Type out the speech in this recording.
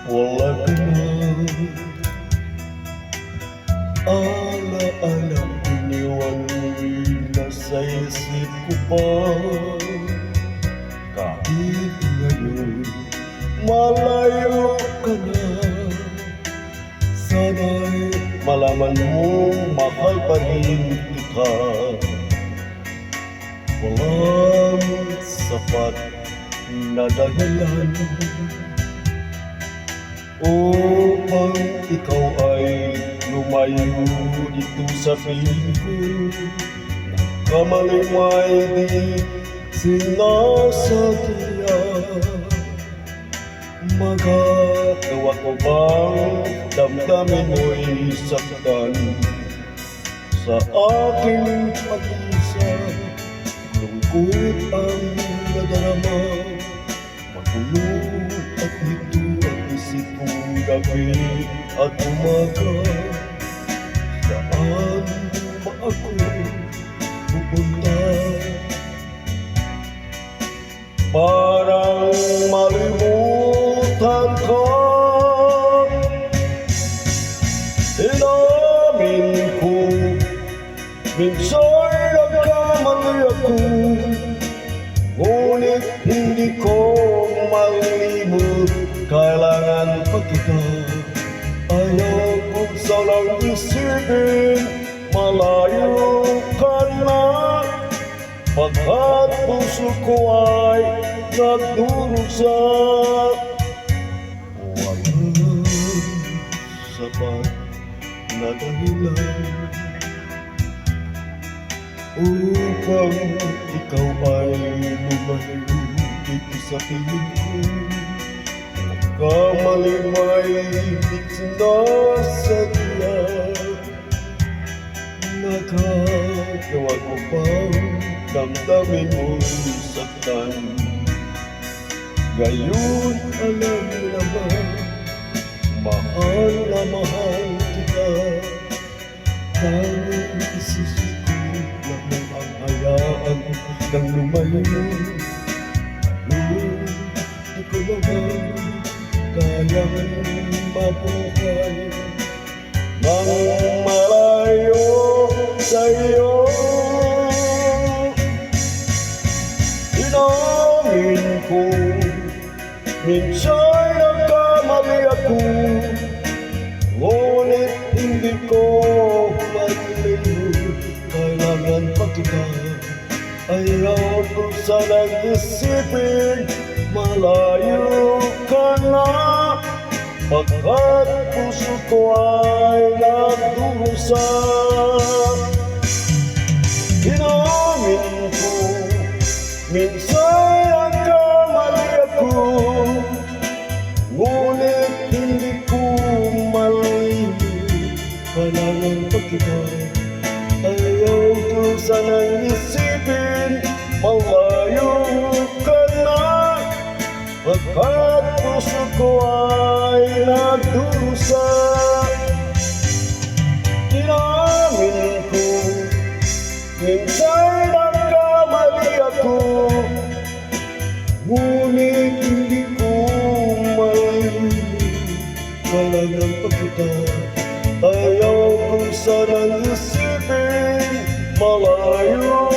wala ka na. Alaala iniwan mo'y nasa isip ko pa. Kahit ngayon malayo ka na, sana'y malaman mo mahal pa rin kita. Walang sapat na dahilan upang ikaw ay lumayo dito sa piling ko. Kamali may di sinasadya. Magagawa ko bang damdamin mo'y saktan sa aking pag-isa? Lungkot ang nadarama, magulo at nito ang isip kong gabi at umaga. Saan ba ako pupunta? Parang malimutan ka. Inamin ko, minsan nagkamali ako, ngunit hindi ko malimut. Kailangan pa kita. Ayaw ko sanang isipin malayo ka na, pagkat puso ko ay nagdurusa. Walang sapat na dahilan upang ikaw ay lumayo dito sa piling ko. Kamali may di sinasadya. Magagawa ko bang damdamin mo'y saktan? Ngayon alam naman, mahal na mahal kita. Tanging isisipin lang ang hayaan ng lumayo. Di ko naman kayang mabuhay nang malayo sa'yo. Inamin ko, minsan nagkamali ako, ngunit hindi ko malilimut. Kailangan pa kita. Ayaw ko sanang isipin malayo ka na, pagkat puso ko ay nagdurusa. Inamin ko, minsan nagkamali ako, ngunit hindi ko malimut. Kailangan pa kita. Ayaw ko sanang isipin malayo ka na, pagkat puso ko ay nagdurusa. Inamin ko, minsan nagkamali ako, ngunit hindi ko malimut. Kailangan pa kita. Ayaw ko sanang isipin malayo